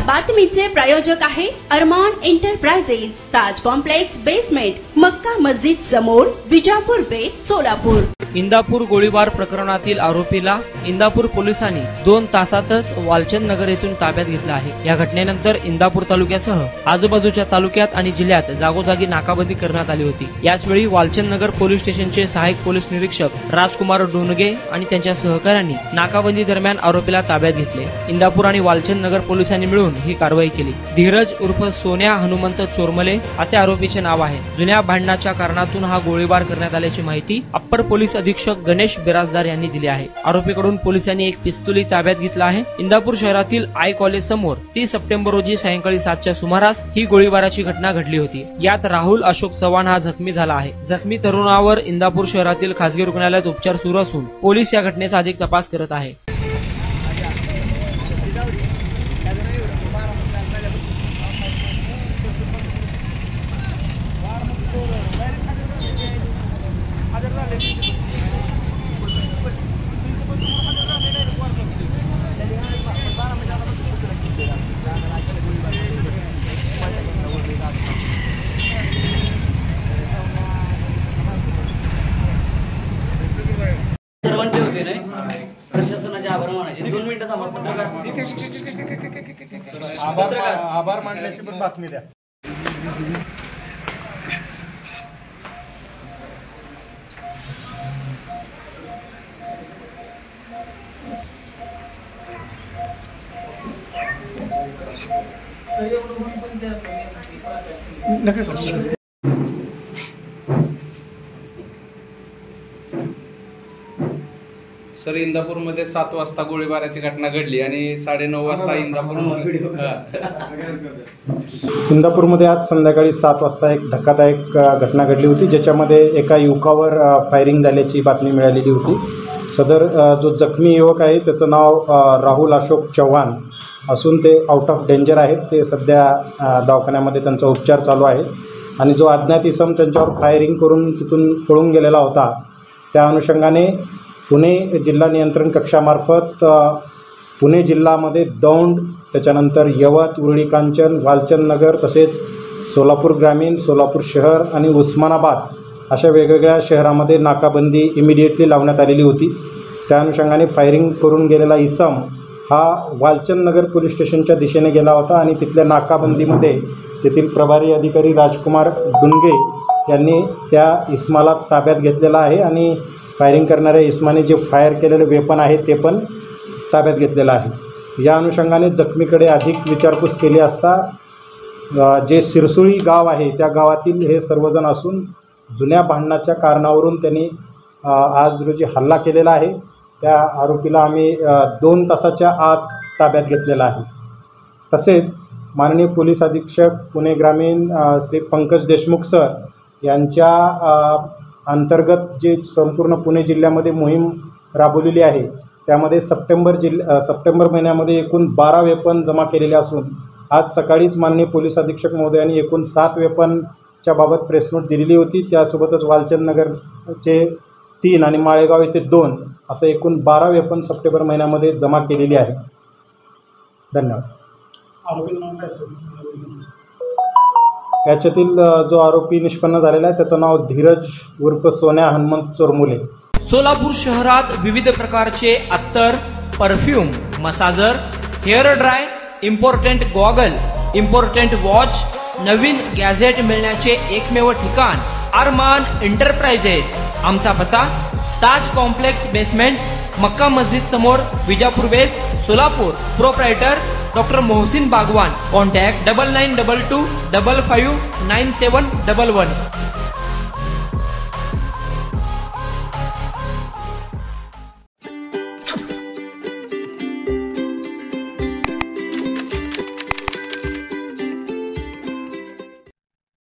बातमीचे प्रायोजक आहे अरमान एंटरप्राइजेस, ताज complex basement, Makka Masjid समोर, विजापूर बेस, सोलापूर। इंदापूर गोळीबार प्रकरणातील आरोपीला इंदापूर पोलिसांनी 2 तासातच वालचंद नगर येथून ताब्यात घेतलं आहे। या घटनेनंतर इंदापूर तालुक्यासह आजूबाजूच्या तालुक्यात आणि जिल्ह्यात जागोजागी नाकाबंदी करण्यात आली होती। याचवेळी वालचंद नगर पोलीस स्टेशनचे सहाय्यक पोलीस निरीक्षक राजकुमार डोनगे आणि त्यांच्या सहकाऱ्यांनी नाकाबंदी दरम्यान आरोपीला ताब्यात घेतले। इंदापूर आणि वालचंद नगर पोलिसांनी मिळून ही कारवाई केली। धीरज उर्फ सोन्या हनुमंत चोरमले असे आरोपीचे नाव आहे। जुन्या भांडणाच्या कारणातून हा गोळीबार करण्यात आल्याची माहिती अप्पर पोलीस अधीक्षक गणेश बिराजदार यांनी दिली आहे। आरोपीकडून पोलिसांनी एक पिस्तुली ताब्यात घेतला आहे। इंदापूर शहरातील आय कॉलेज समोर 30 सप्टेंबर रोजी सायंकाळी 7च्या सुमारास ही गोळीबाराची घटना घडली होती। यात राहुल अशोक चव्हाण हा जखमी झाला आहे। जखमी तरुणावर इंदापूर शहरातील खासगी रुग्णालयात उपचार सुरू असून पोलीस या घटनेचा अधिक तपास करत आहे। सर्वांचे होते नाही प्रशासनाचे आभार मानायचे। 2 मिनिटात आभार मानण्याची पण बातमी द्या। सर, इंदापूरमध्ये 7 वाजता गोळीबाराची घटना घडली आणि 9:30 वाजता इंदापूरमध्ये आज संध्याकाळी 7 वाजता एक धक्कादायक घटना घडली होती, ज्याच्यामध्ये एका युवकावर फायरिंग झाल्याची बातमी मिळालेली होती। सदर जो जखमी युवक आहे त्याचं नाव राहुल अशोक चव्हाण असून ते आउट ऑफ डेंजर आहेत। ते सध्या दवाखान्यामध्ये त्यांचा उपचार चालू आहे आणि जो अज्ञात इसम त्यांच्यावर फायरिंग करून तिथून पळून गेलेला होता, त्या अनुषंगाने पुणे जिल्हा नियंत्रण कक्षामार्फत पुणे जिल्ह्यामध्ये दौंड, त्याच्यानंतर यवत, उरळी कांचन, वालचंद नगर, तसेच सोलापूर ग्रामीण, सोलापूर शहर आणि उस्मानाबाद अशा वेगवेगळ्या शहरामध्ये नाकाबंदी इमिडिएटली लावण्यात आलेली होती। त्या अनुषंगाने फायरिंग करून गेलेला इसम हा वालचंद नगर पोलीस स्टेशनच्या दिशेने गेला होता आणि तिथल्या नाकाबंदीमध्ये तेथील प्रभारी अधिकारी राजकुमार डोनगे यांनी त्या इसमाला ताब्यात घेतलेला आहे आणि फायरिंग करणाऱ्या इसमाने जे फायर केलेले वेपन आहे ते पण ताब्यात घेतलेलं आहे। या अनुषंगाने जखमीकडे अधिक विचारपूस केली असता जे सिरसुळी गाव आहे त्या गावातील हे सर्वजण असून जुन्या भांडणाच्या कारणावरून त्यांनी आज रोजी हल्ला केलेला आहे। त्या आरोपीला आम्ही 2 तासाच्या आत ताब्यात घेतलेला आहे। तसेच माननीय पोलीस अधीक्षक पुणे ग्रामीण श्री पंकज देशमुख सर यांच्या अंतर्गत जे संपूर्ण पुणे जिल्ह्यामध्ये मोहीम राबवलेली आहे, त्यामध्ये सप्टेंबर महिन्यामध्ये एकूण 12 वेपन जमा केलेले असून आज सकाळीच माननीय पोलीस अधीक्षक महोदयांनी एकूण 7 वेपनच्या बाबत प्रेस नोट दिलेली होती। त्यासोबतच वालचंद नगरचे 3 आणि माळेगाव येथे 2 असं एकूण 12 वेपन सप्टेंबर महिन्यामध्ये जमा केलेली आहे। धन्यवाद। याच्यातील जो आरोपी निष्पन्न झालेला आहे त्याचं नाव धीरज उर्फ सोन्या हनुमंत चोरमले। सोलापूर शहरात विविध प्रकारचे अत्तर, perfume, massager, hair dry, important goggle, important watch, नवीन गॅझेट मिळण्याचे एकमेव ठिकाण अरमान एंटरप्राइजेस। आमचा पत्ता ताज कॉम्प्लेक्स बेसमेंट, मक्का मस्जिद समोर, Vijapur base, Solapur. Proprietor doctor Mohsin Bagwan. Contact 9922 55 9711।